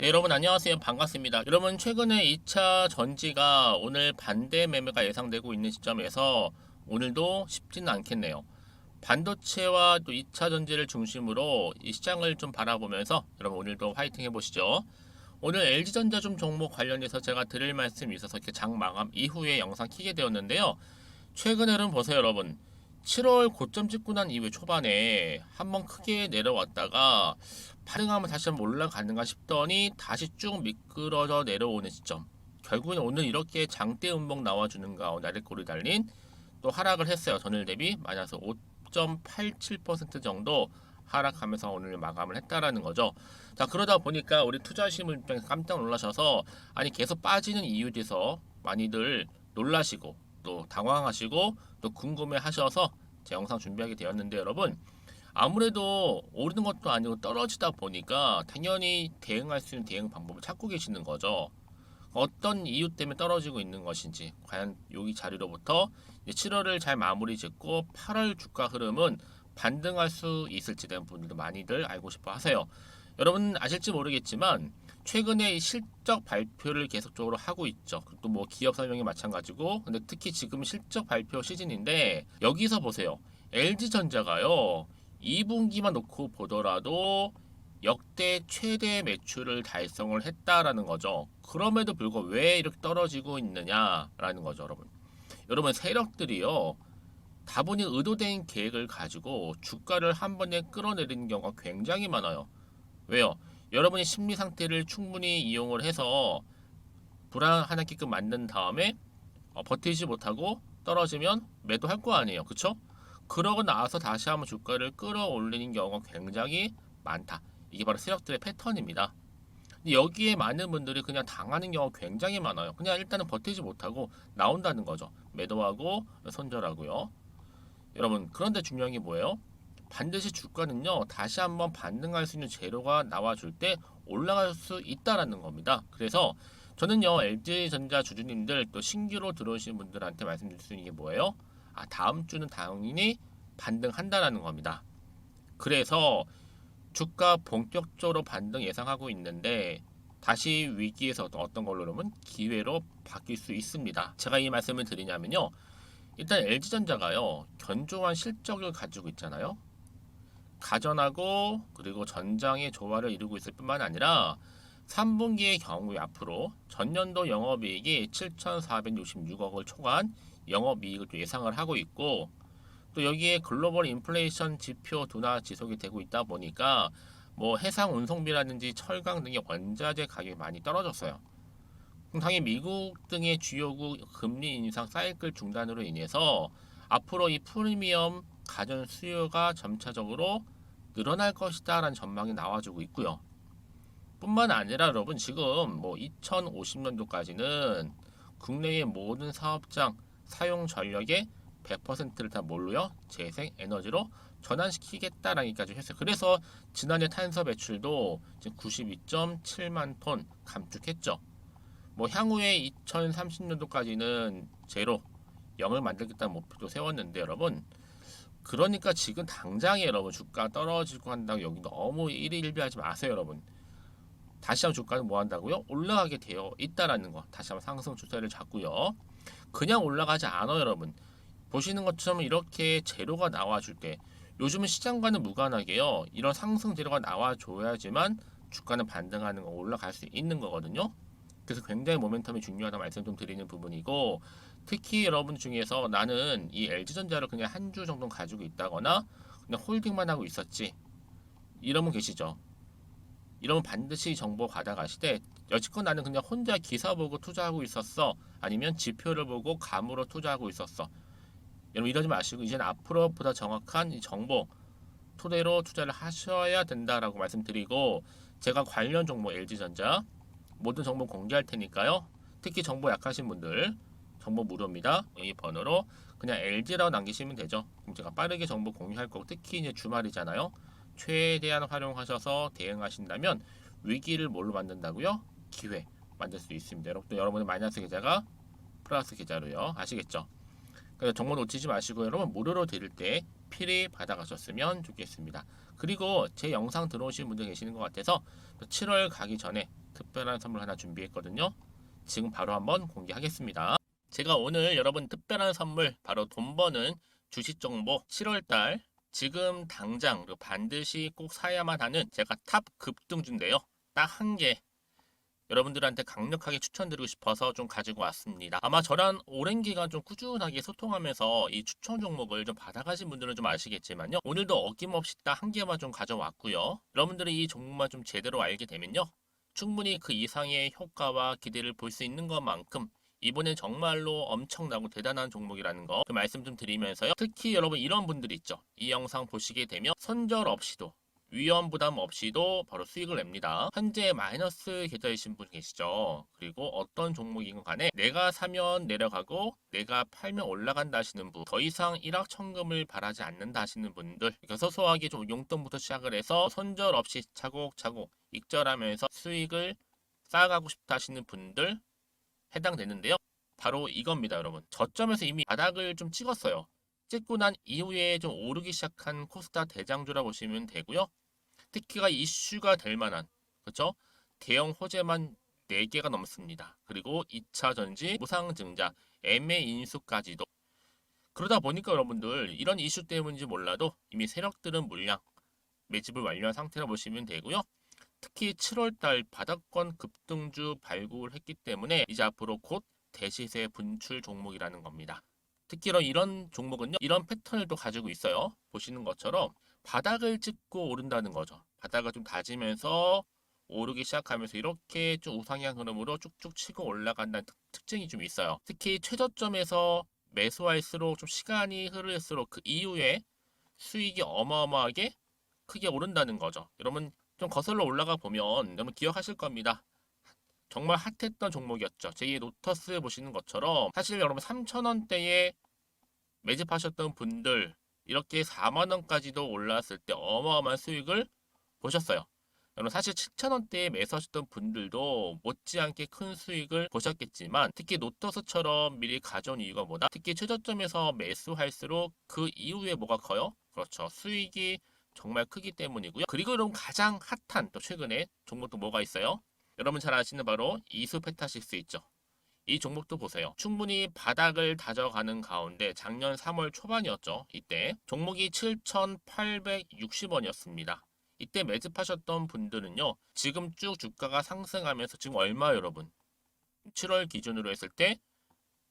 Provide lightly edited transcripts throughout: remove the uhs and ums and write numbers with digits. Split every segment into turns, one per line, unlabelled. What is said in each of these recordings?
네, 여러분 안녕하세요. 반갑습니다. 여러분 최근에 2차 전지가 오늘 반대 매매가 예상되고 있는 시점에서 오늘도 쉽지는 않겠네요. 반도체와 또 2차 전지를 중심으로 이 시장을 좀 바라보면서 여러분 오늘도 화이팅 해보시죠. 오늘 LG전자 좀 종목 관련해서 제가 드릴 말씀이 있어서 이렇게 장 마감 이후에 영상 키게 되었는데요. 최근에는 보세요, 여러분. 7월 고점 찍고 난 이후에 초반에 한번 크게 내려왔다가 반등하면 다시 한번 올라가는가 싶더니 다시 쭉 미끄러져 내려오는 시점. 결국엔 오늘 이렇게 장대 음봉 나와주는 가운데 아래꼬리 달린 또 하락을 했어요. 전일 대비 마이너스 5.87% 정도 하락하면서 오늘 마감을 했다라는 거죠. 자, 그러다 보니까 우리 투자심을 입장에서 깜짝 놀라셔서 아니 계속 빠지는 이유에 대해서 많이들 놀라시고 또 당황하시고 또 궁금해 하셔서 제 영상 준비하게 되었는데 여러분 아무래도 오르는 것도 아니고 떨어지다 보니까 당연히 대응할 수 있는 대응 방법을 찾고 계시는 거죠. 어떤 이유 때문에 떨어지고 있는 것인지 과연 여기 자리로부터 7월을 잘 마무리 짓고 8월 주가 흐름은 반등할 수 있을지 대한 분들도 많이들 알고 싶어 하세요. 여러분 아실지 모르겠지만 최근에 실적 발표를 계속적으로 하고 있죠. 또 뭐 기업 설명이 마찬가지고 근데 특히 지금 실적 발표 시즌인데 여기서 보세요. LG전자가요. 2분기만 놓고 보더라도 역대 최대 매출을 달성을 했다라는 거죠. 그럼에도 불구하고 왜 이렇게 떨어지고 있느냐라는 거죠, 여러분. 여러분 세력들이요. 다분히 의도된 계획을 가지고 주가를 한 번에 끌어내리는 경우가 굉장히 많아요. 왜요? 여러분이 심리 상태를 충분히 이용을 해서 불안 하나게끔 만든 다음에 버티지 못하고 떨어지면 매도할 거 아니에요. 그쵸? 그러고 나서 다시 한번 주가를 끌어올리는 경우가 굉장히 많다. 이게 바로 세력들의 패턴입니다. 근데 여기에 많은 분들이 그냥 당하는 경우가 굉장히 많아요. 그냥 일단은 버티지 못하고 나온다는 거죠. 매도하고 손절하고요. 여러분 그런데 중요한 게 뭐예요? 반드시 주가는요 다시 한번 반등할 수 있는 재료가 나와줄 때 올라갈 수 있다라는 겁니다. 그래서 저는요 LG전자 주주님들 또 신규로 들어오신 분들한테 말씀드릴 수 있는 게 뭐예요? 다음 주는 당연히 반등한다라는 겁니다. 그래서 주가 본격적으로 반등 예상하고 있는데 다시 위기에서 어떤 걸로 그러면 기회로 바뀔 수 있습니다. 제가 이 말씀을 드리냐면요. 일단 LG전자가요 견조한 실적을 가지고 있잖아요. 가전하고 그리고 전장의 조화를 이루고 있을 뿐만 아니라 3분기의 경우에 앞으로 전년도 영업이익이 7,466억을 초과한 영업이익을 또 예상을 하고 있고 또 여기에 글로벌 인플레이션 지표 둔화 지속이 되고 있다 보니까 뭐 해상 운송비라든지 철강 등의 원자재 가격이 많이 떨어졌어요. 당연히 미국 등의 주요국 금리 인상 사이클 중단으로 인해서 앞으로 이 프리미엄 가전 수요가 점차적으로 늘어날 것이다라는 전망이 나와주고 있고요. 뿐만 아니라 여러분 지금 뭐 2050년도까지는 국내의 모든 사업장 사용 전력의 100%를 다 뭘로요? 재생 에너지로 전환시키겠다라는 얘기까지 했어요. 그래서 지난해 탄소 배출도 지금 92.7만 톤 감축했죠. 뭐 향후에 2030년도까지는 제로 0을 만들겠다는 목표도 세웠는데 여러분 그러니까 지금 당장에 여러분 주가 떨어지고 한다고 여기 너무 일희일비하지 마세요 여러분. 다시 한번 주가는 뭐 한다고요? 올라가게 되어 있다라는 거 다시 한번 상승 추세를 잡고요. 그냥 올라가지 않아요 여러분. 보시는 것처럼 이렇게 재료가 나와줄 때 요즘은 시장과는 무관하게요. 이런 상승 재료가 나와줘야지만 주가는 반등하는 거 올라갈 수 있는 거거든요. 그래서 굉장히 모멘텀이 중요하다 말씀 좀 드리는 부분이고 특히 여러분 중에서 나는 이 LG전자를 그냥 한 주 정도 가지고 있다거나 그냥 홀딩만 하고 있었지 이러면 계시죠. 이러면 반드시 정보 받아가실 때 여지껏 나는 그냥 혼자 기사 보고 투자하고 있었어 아니면 지표를 보고 감으로 투자하고 있었어 여러분 이러지 마시고 이제는 앞으로보다 정확한 이 정보 토대로 투자를 하셔야 된다라고 말씀드리고 제가 관련 종목 LG전자 모든 정보 공개할 테니까요. 특히 정보 약하신 분들 정보 무료입니다. 이 번호로 그냥 LG라고 남기시면 되죠. 그럼 제가 빠르게 정보 공유할 거고 특히 이제 주말이잖아요. 최대한 활용하셔서 대응하신다면 위기를 뭘로 만든다고요? 기회 만들 수 있습니다. 여러분 여러분의 마이너스 계좌가 플러스 계좌로요. 아시겠죠? 그래서 정보 놓치지 마시고 여러분 무료로 드릴 때 필히 받아가셨으면 좋겠습니다. 그리고 제 영상 들어오신 분들 계시는 것 같아서 7월 가기 전에 특별한 선물 하나 준비했거든요. 지금 바로 한번 공개하겠습니다. 제가 오늘 여러분 특별한 선물 바로 돈 버는 주식 정보 7월달 지금 당장 반드시 꼭 사야만 하는 제가 탑 급등주인데요. 딱 한 개 여러분들한테 강력하게 추천드리고 싶어서 좀 가지고 왔습니다. 아마 저랑 오랜 기간 좀 꾸준하게 소통하면서 이 추천 종목을 좀 받아가신 분들은 좀 아시겠지만요. 오늘도 어김없이 딱 한 개만 좀 가져왔고요. 여러분들이 이 종목만 좀 제대로 알게 되면요. 충분히 그 이상의 효과와 기대를 볼 수 있는 것만큼 이번엔 정말로 엄청나고 대단한 종목이라는 거 그 말씀 좀 드리면서요. 특히 여러분 이런 분들이 있죠. 이 영상 보시게 되면 손절 없이도 위험 부담 없이도 바로 수익을 냅니다. 현재 마이너스 계좌이신 분 계시죠? 그리고 어떤 종목이건 간에 내가 사면 내려가고 내가 팔면 올라간다 하시는 분, 더 이상 일확천금을 바라지 않는다 하시는 분들, 그러니까 소소하게 좀 용돈부터 시작을 해서 손절 없이 차곡차곡 익절하면서 수익을 쌓아가고 싶다 하시는 분들 해당되는데요. 바로 이겁니다, 여러분. 저점에서 이미 바닥을 좀 찍었어요. 찍고 난 이후에 좀 오르기 시작한 코스닥 대장주라고 보시면 되고요. 특히가 이슈가 될 만한, 그렇죠? 대형 호재만 4개가 넘습니다. 그리고 2차 전지, 무상증자, 애매 인수까지도. 그러다 보니까 여러분들 이런 이슈 때문인지 몰라도 이미 세력들은 물량 매집을 완료한 상태라 보시면 되고요. 특히 7월달 바닥권 급등주 발굴했기 때문에 이제 앞으로 곧 대시세 분출 종목이라는 겁니다. 특히 이런 종목은요, 이런 패턴을 또 가지고 있어요. 보시는 것처럼 바닥을 찍고 오른다는 거죠. 바닥을 좀 다지면서 오르기 시작하면서 이렇게 좀 우상향 흐름으로 쭉쭉 치고 올라간다는 특징이 좀 있어요. 특히 최저점에서 매수할수록 좀 시간이 흐를수록 그 이후에 수익이 어마어마하게 크게 오른다는 거죠. 여러분 좀 거슬러 올라가 보면 여러분 기억하실 겁니다. 정말 핫했던 종목이었죠. 제2 로터스 보시는 것처럼 사실 여러분 3,000원대에 매집하셨던 분들 이렇게 4만원까지도 올랐을 때 어마어마한 수익을 보셨어요. 여러분 사실 7,000원대에 매수하셨던 분들도 못지않게 큰 수익을 보셨겠지만 특히 노터스처럼 미리 가져온 이유가 뭐다? 특히 최저점에서 매수할수록 그 이후에 뭐가 커요? 그렇죠. 수익이 정말 크기 때문이고요. 그리고 여러분 가장 핫한 또 최근에 종목도 뭐가 있어요? 여러분 잘 아시는 바로 이수페타식스 있죠. 이 종목도 보세요. 충분히 바닥을 다져가는 가운데 작년 3월 초반이었죠. 이때 종목이 7,860원이었습니다. 이때 매집하셨던 분들은요. 지금 쭉 주가가 상승하면서 지금 얼마 여러분? 7월 기준으로 했을 때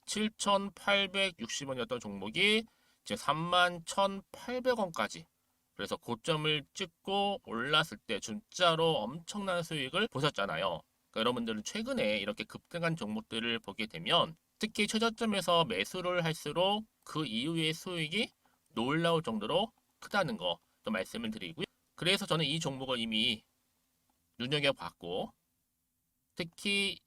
7,860원이었던 종목이 이제 31,800원까지 그래서 고점을 찍고 올랐을 때 진짜로 엄청난 수익을 보셨잖아요. 그러니까 여러분들은 최근에 이렇게 급등한 종목들을 보게 되면 특히 최저점에서 매수를 할수록 그 이후의 수익이 놀라울 정도로 크다는 거 또 말씀을 드리고요. 그래서 저는 이 종목을 이미 눈여겨봤고 특히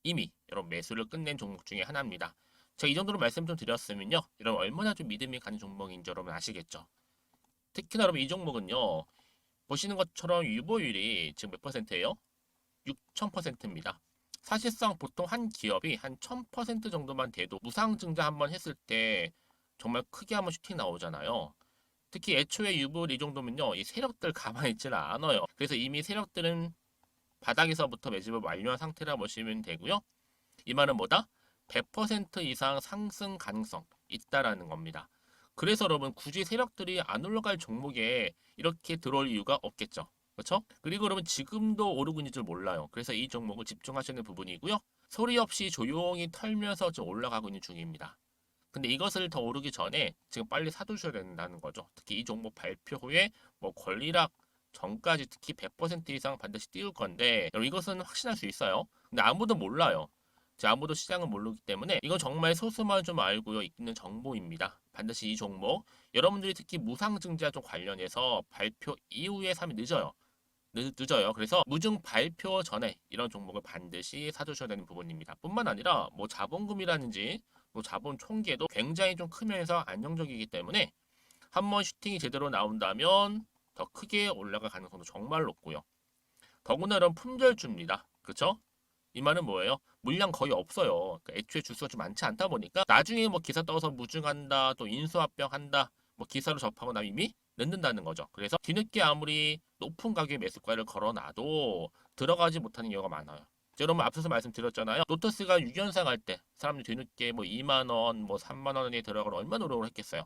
이미 여러분 매수를 끝낸 종목 중에 하나입니다. 제가 이 정도로 말씀 좀 드렸으면요. 여러분 얼마나 좀 믿음이 가는 종목인지 여러분 아시겠죠? 특히나 여러분 이 종목은요. 보시는 것처럼 유보율이 지금 몇 퍼센트예요? 6,000%입니다. 사실상 보통 한 기업이 한 1,000% 정도만 돼도 무상증자 한번 했을 때 정말 크게 한번 슈팅 나오잖아요. 특히 애초에 유보율 이 정도면요. 이 세력들 가만히 있지는 않아요. 그래서 이미 세력들은 바닥에서부터 매집을 완료한 상태라 보시면 되고요. 이 말은 뭐다? 100% 이상 상승 가능성 있다라는 겁니다. 그래서 여러분 굳이 세력들이 안 올라갈 종목에 이렇게 들어올 이유가 없겠죠. 그렇죠? 그리고 여러분 지금도 오르고 있는 줄 몰라요. 그래서 이 종목을 집중하시는 부분이고요. 소리 없이 조용히 털면서 좀 올라가고 있는 중입니다. 근데 이것을 더 오르기 전에 지금 빨리 사두셔야 된다는 거죠. 특히 이 종목 발표 후에 뭐 권리락 전까지 특히 100% 이상 반드시 띄울 건데 여러분 이것은 확신할 수 있어요. 근데 아무도 몰라요. 아무도 시장을 모르기 때문에 이건 정말 소수만 좀 알고 있는 정보입니다. 반드시 이 종목 여러분들이 특히 무상증자 좀 관련해서 발표 이후에 사면 늦어요. 늦어요. 그래서 무증 발표 전에 이런 종목을 반드시 사두셔야 되는 부분입니다. 뿐만 아니라 뭐 자본금이라든지 뭐 자본 총계도 굉장히 좀 크면서 안정적이기 때문에 한번 슈팅이 제대로 나온다면 더 크게 올라갈 가능성도 정말 높고요. 더구나 이런 품절주입니다. 그렇죠? 이 말은 뭐예요? 물량 거의 없어요. 그러니까 애초에 주수가 좀 많지 않다 보니까 나중에 뭐 기사 떠서 무증한다, 또 인수합병한다, 뭐 기사로 접하고 나면 이미 넣는다는 거죠. 그래서 뒤늦게 아무리 높은 가격의 매수가를 걸어놔도 들어가지 못하는 경우가 많아요. 여러분 앞서서 말씀드렸잖아요. 로터스가 6연상 할 때 사람들이 뒤늦게 뭐 2만 원, 뭐 3만 원에 들어가면 얼마나 노력을 했겠어요.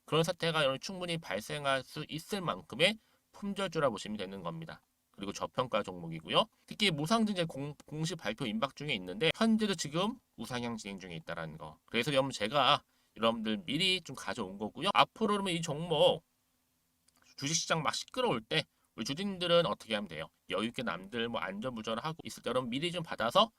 그런 사태가 여러분 충분히 발생할 수 있을 만큼의 품절주라 보시면 되는 겁니다. 그리고 저평가 종목이고요. 특히 무상증자 공식 발표 임박 중에 있는데 현재도 지금 우상향 진행 중에 있다는 거. 그래서 여러분 제가 여러분들 미리 좀 가져온 거고요. 앞으로 그러면 이 종목 주식시장 막 시끄러울 때 우리 주주님들은 어떻게 하면 돼요? 여유있게 남들 뭐 안전부전을 하고 있을 때 여러분 미리 좀 받아서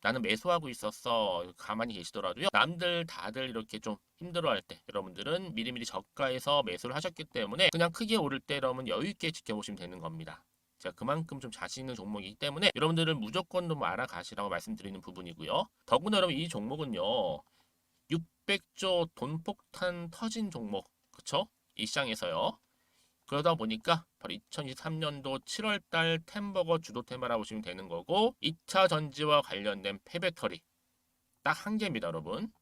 나는 매수하고 있었어. 가만히 계시더라도요. 남들 다들 이렇게 좀 힘들어할 때 여러분들은 미리미리 저가에서 매수를 하셨기 때문에 그냥 크게 오를 때 여러분 여유있게 지켜보시면 되는 겁니다. 제가 그만큼 좀 자신 있는 종목이기 때문에 여러분들은 무조건 좀 알아가시라고 말씀드리는 부분이고요. 더구나 여러분 이 종목은요. 600조 돈폭탄 터진 종목. 그쵸? 이 시장에서요. 그러다 보니까 바로 2023년도 7월달 템버거 주도 테마라고 보시면 되는 거고 2차 전지와 관련된 폐배터리 딱 한 개입니다 여러분.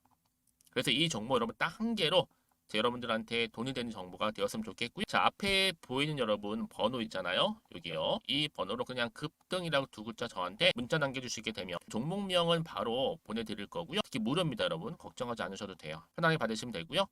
그래서 이 정보 여러분 딱 한 개로 여러분들한테 돈이 되는 정보가 되었으면 좋겠고요. 자 앞에 보이는 여러분 번호 있잖아요. 여기요. 이 번호로 그냥 급등이라고 두 글자 저한테 문자 남겨주시게 되면 종목명은 바로 보내드릴 거고요. 특히 무료입니다 여러분. 걱정하지 않으셔도 돼요. 편하게 받으시면 되고요.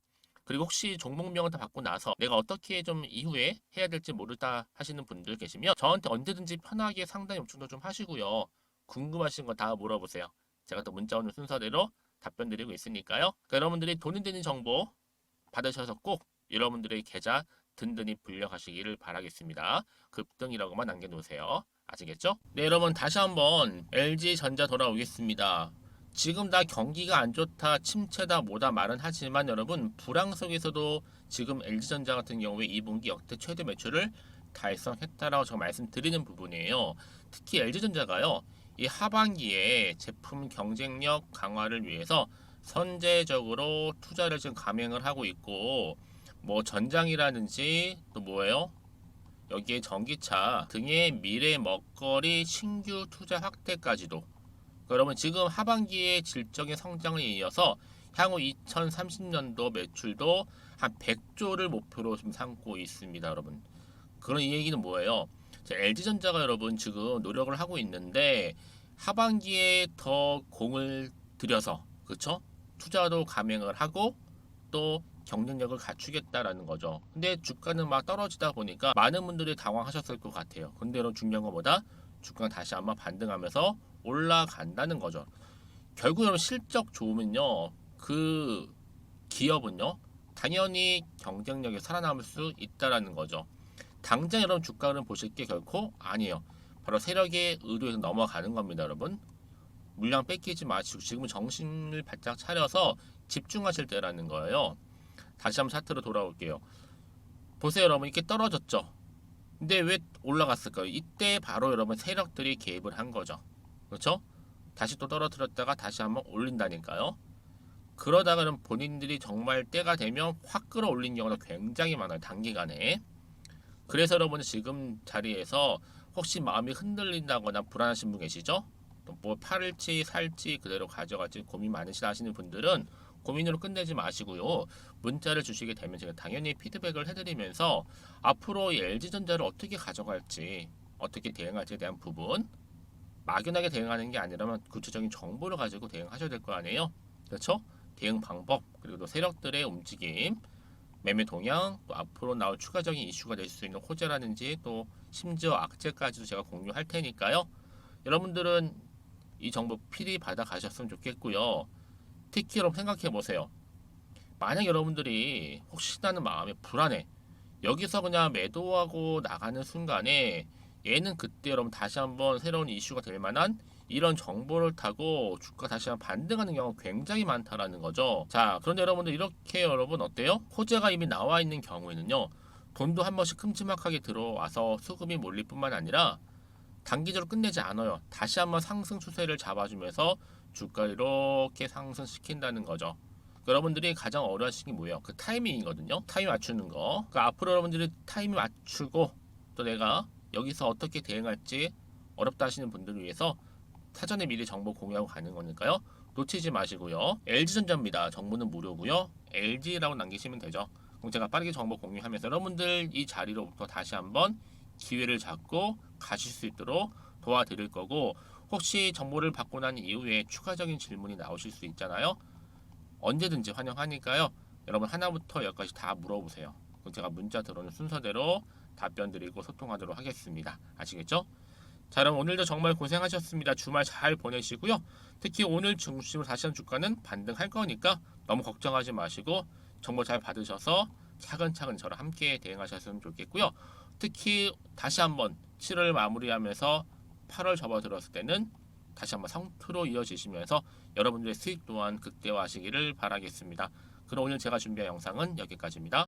그리고 혹시 종목명을 다 받고 나서 내가 어떻게 좀 이후에 해야 될지 모르다 하시는 분들 계시면 저한테 언제든지 편하게 상담 요청도 좀 하시고요. 궁금하신 거 다 물어보세요. 제가 또 문자 오는 순서대로 답변 드리고 있으니까요. 그러니까 여러분들이 돈이 되는 정보 받으셔서 꼭 여러분들의 계좌 든든히 불려가시기를 바라겠습니다. 급등이라고만 남겨놓으세요. 아시겠죠? 네 여러분 다시 한번 LG전자 돌아오겠습니다. 지금 다 경기가 안 좋다, 침체다, 뭐다 말은 하지만 여러분 불황 속에서도 지금 LG전자 같은 경우에 2분기 역대 최대 매출을 달성했다라고 제가 말씀드리는 부분이에요. 특히 LG전자가요. 이 하반기에 제품 경쟁력 강화를 위해서 선제적으로 투자를 지금 감행을 하고 있고 뭐 전장이라든지 또 뭐예요? 여기에 전기차 등의 미래 먹거리 신규 투자 확대까지도 여러분 지금 하반기에 질적인 성장에 이어서 향후 2030년도 매출도 한 100조를 목표로 좀 삼고 있습니다 여러분. 그런 이 얘기는 뭐예요? LG전자가 여러분 지금 노력을 하고 있는데 하반기에 더 공을 들여서 그쵸? 투자도 감행을 하고 또 경쟁력을 갖추겠다라는 거죠. 근데 주가는 막 떨어지다 보니까 많은 분들이 당황하셨을 것 같아요. 근데 여러분 중요한 것보다 주가가 다시 한번 반등하면서 올라간다는 거죠. 결국 여러분 실적 좋으면요. 그 기업은요. 당연히 경쟁력이 살아남을 수 있다라는 거죠. 당장 여러분 주가를 보실 게 결코 아니에요. 바로 세력의 의도에서 넘어가는 겁니다, 여러분. 물량 뺏기지 마시고 지금은 정신을 바짝 차려서 집중하실 때라는 거예요. 다시 한번 차트로 돌아올게요. 보세요, 여러분. 이렇게 떨어졌죠. 근데 왜 올라갔을까요? 이때 바로 여러분 세력들이 개입을 한 거죠. 그렇죠? 다시 또 떨어뜨렸다가 다시 한번 올린다니까요. 그러다가는 본인들이 정말 때가 되면 확 끌어올린 경우가 굉장히 많아요. 단기간에. 그래서 여러분 지금 자리에서 혹시 마음이 흔들린다거나 불안하신 분 계시죠? 또 뭐 팔을지 살지 그대로 가져갈지 고민 많으시다 하시는 분들은 고민으로 끝내지 마시고요. 문자를 주시게 되면 제가 당연히 피드백을 해드리면서 앞으로 이 LG전자를 어떻게 가져갈지 어떻게 대응할지에 대한 부분 막연하게 대응하는 게 아니라면 구체적인 정보를 가지고 대응하셔야 될 거 아니에요. 그렇죠? 대응 방법 그리고 또 세력들의 움직임 매매 동향, 또 앞으로 나올 추가적인 이슈가 될 수 있는 호재라든지 또 심지어 악재까지도 제가 공유할 테니까요. 여러분들은 이 정보 필히 받아 가셨으면 좋겠고요. 특히 여러분 생각해 보세요. 만약 여러분들이 혹시나는 마음에 불안해. 여기서 그냥 매도하고 나가는 순간에 얘는 그때 여러분 다시 한번 새로운 이슈가 될 만한 이런 정보를 타고 주가 다시 한번 반등하는 경우가 굉장히 많다라는 거죠. 자, 그런데 여러분들 이렇게 여러분 어때요? 호재가 이미 나와 있는 경우에는요. 돈도 한 번씩 큼지막하게 들어와서 수급이 몰릴 뿐만 아니라 단기적으로 끝내지 않아요. 다시 한번 상승 추세를 잡아주면서 주가를 이렇게 상승시킨다는 거죠. 여러분들이 가장 어려워하시는 게 뭐예요? 그 타이밍이거든요. 타이밍 맞추는 거. 그러니까 앞으로 여러분들이 타이밍 맞추고 또 내가 여기서 어떻게 대응할지 어렵다 하시는 분들을 위해서 사전에 미리 정보 공유하고 가는 거니까요. 놓치지 마시고요. LG전자입니다. 정보는 무료고요. LG라고 남기시면 되죠. 그럼 제가 빠르게 정보 공유하면서 여러분들 이 자리로부터 다시 한번 기회를 잡고 가실 수 있도록 도와드릴 거고, 혹시 정보를 받고 난 이후에 추가적인 질문이 나오실 수 있잖아요. 언제든지 환영하니까요. 여러분 하나부터 열까지 다 물어보세요. 그럼 제가 문자 들어오는 순서대로 답변 드리고 소통하도록 하겠습니다. 아시겠죠? 자, 그럼 오늘도 정말 고생하셨습니다. 주말 잘 보내시고요. 특히 오늘 중심으로 다시 한 주가는 반등할 거니까 너무 걱정하지 마시고 정보 잘 받으셔서 차근차근 저랑 함께 대응하셨으면 좋겠고요. 특히 다시 한번 7월 마무리하면서 8월 접어들었을 때는 다시 한번 성투로 이어지시면서 여러분들의 수익 또한 극대화하시기를 바라겠습니다. 그럼 오늘 제가 준비한 영상은 여기까지입니다.